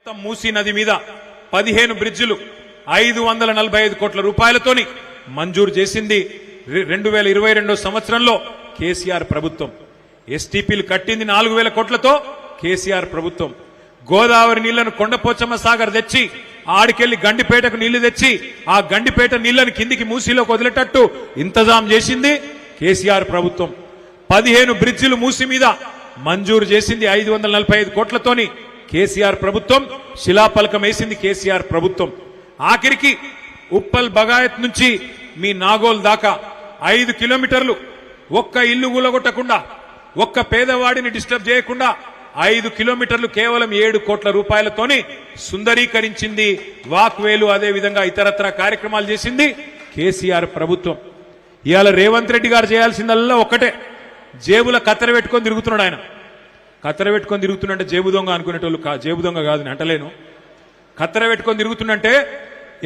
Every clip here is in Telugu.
మొత్తం మూసీ నది మీద 15 బ్రిడ్జిలు 545 కోట్ల రూపాయలతోని మంజూరు చేసింది 2022 సంవత్సరంలో కేసీఆర్ ప్రభుత్వం. ఎస్టీపీలు కట్టింది 4000 కోట్లతో కేసీఆర్ ప్రభుత్వం. గోదావరి నీళ్లను కొండపోచమ్మ సాగర్ తెచ్చి ఆడికెళ్లి గండిపేటకు నీళ్లు తెచ్చి ఆ గండిపేట నీళ్లను కిందికి మూసీలోకి వదిలేటట్టు ఇంతజాం చేసింది కేసీఆర్ ప్రభుత్వం. 15 బ్రిడ్జిలు మూసీ మీద మంజూరు చేసింది 545 కోట్లతోని కేసీఆర్ ప్రభుత్వం. శిలాఫలకం వేసింది కేసీఆర్ ప్రభుత్వం. ఆఖరికి ఉప్పల్ బగాయత్ నుంచి మీ నాగోల్ దాకా 5 కిలోమీటర్లు ఒక్క ఇల్లు కూలగొట్టకుండా ఒక్క పేదవాడిని డిస్టర్బ్ చేయకుండా 5 కిలోమీటర్లు కేవలం 7 కోట్ల రూపాయలతోని సుందరీకరించింది. వాక్వేలు అదే విధంగా ఇతరత్ర కార్యక్రమాలు చేసింది కేసీఆర్ ప్రభుత్వం. ఇవాళ రేవంత్ రెడ్డి గారు చేయాల్సిందల్లా ఒక్కటే, జేబుల కత్తెర పెట్టుకొని తిరుగుతున్నాడు. ఆయన కత్తెర పెట్టుకొని తిరుగుతున్నంటే జేబు దొంగ అనుకునేటోళ్ళు, జేబు దొంగ కాదు నేను అంటలేను. కత్తెర పెట్టుకొని తిరుగుతున్నంటే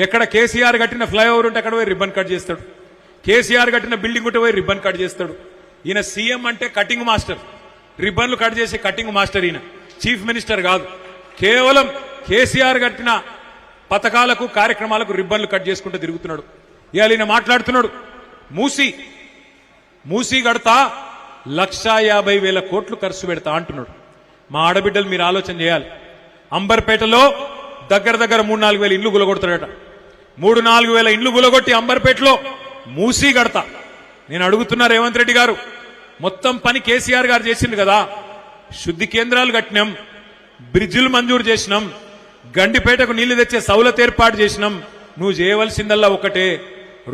ఎక్కడ కేసీఆర్ కట్టిన ఫ్లైఓవర్ ఉంటే అక్కడ పోయి రిబ్బన్ కట్ చేస్తాడు, కేసీఆర్ కట్టిన బిల్డింగ్ ఉంటే పోయి రిబ్బన్ కట్ చేస్తాడు. ఈయన సీఎం అంటే కటింగ్ మాస్టర్, రిబ్బన్లు కట్ చేసే కటింగ్ మాస్టర్. ఈయన చీఫ్ మినిస్టర్ కాదు, కేవలం కేసీఆర్ కట్టిన పథకాలకు కార్యక్రమాలకు రిబ్బన్లు కట్ చేసుకుంటూ తిరుగుతున్నాడు. ఇవాళ ఈయన మాట్లాడుతున్నాడు, మూసీ కడతా 1,50,000 కోట్లు ఖర్చు పెడతా అంటున్నాడు. మా ఆడబిడ్డలు మీరు ఆలోచన చేయాలి. అంబర్పేటలో దగ్గర 3-4 వేల ఇండ్లు గులగొడతాడట. 3-4 వేల ఇండ్లు గులగొట్టి అంబర్పేటలో మూసీ కడతా. నేను అడుగుతున్నా రేవంత్ రెడ్డి గారు, మొత్తం పని కేసీఆర్ గారు చేసింది కదా. శుద్ధి కేంద్రాలు కట్టినాం, బ్రిడ్జిలు మంజూరు చేసినాం, గండిపేటకు నీళ్లు తెచ్చే సౌలత్ ఏర్పాటు చేసినాం. నువ్వు చేయవలసిందల్లా ఒకటే,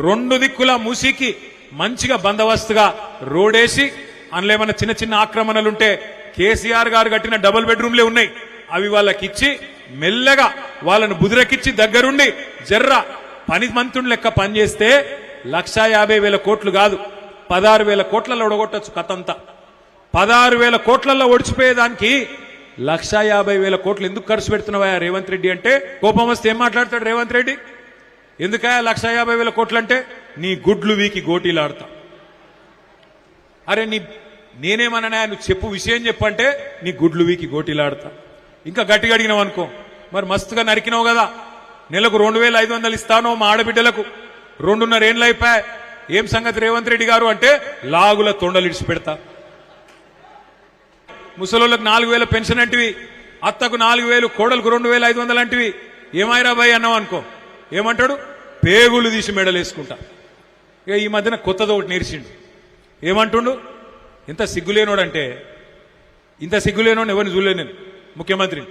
2 దిక్కుల మూసీకి మంచిగా బందోబస్తుగా రోడేసి అందులో ఏమన్నా చిన్న చిన్న ఆక్రమణలుంటే కేసీఆర్ గారు కట్టిన డబుల్ బెడ్రూమ్లే ఉన్నాయి, అవి వాళ్ళకి ఇచ్చి మెల్లగా వాళ్ళను బుదిరకిచ్చి దగ్గరుండి జర్ర పని మంత్రుని లెక్క పనిచేస్తే 1,50,000 కోట్లు కాదు 16,000 కోట్లలో ఒడగొట్టచ్చు కథంతా. 16,000 కోట్లలో ఒడిచిపోయేదానికి 1,50,000 కోట్లు ఎందుకు ఖర్చు పెడుతున్నావా రేవంత్ రెడ్డి అంటే కోపం వస్తే ఏం మాట్లాడతాడు రేవంత్ రెడ్డి? ఎందుకయా 1,50,000 కోట్లు అంటే నీ గుడ్లు వీకి గోటీలాడతా. అరే నేనేమన్నా నువ్వు చెప్పు విషయం చెప్పంటే నీ గుడ్లు వీకి గోటీలాడతా. ఇంకా గట్టిగా అడిగినావు అనుకో, మరి మస్తుగా నరికినావు కదా, నెలకు 2,500 ఇస్తానో మా ఆడబిడ్డలకు, 2.5 ఏళ్ళు అయిపోయా, ఏం సంగతి రేవంత్ రెడ్డి గారు అంటే లాగుల తొండలు ఇడిచి పెడతా. ముసలోళ్ళకు 4,000 పెన్షన్ అంటివి, అత్తకు 4,000, కోడలకు 2,500 అంటివి. ఏమైరా బాయ్ అన్నావు అనుకో, ఏమంటాడు? పేగులు తీసి మెడలు వేసుకుంటా. ఇక ఈ మధ్యన కొత్తది ఒకటి నేర్చిండు. ఏమంటుండు? ఇంత సిగ్గులేనోడంటే, ఇంత సిగ్గులేనోడు ఎవరిని చూడలేను నేను ముఖ్యమంత్రిని.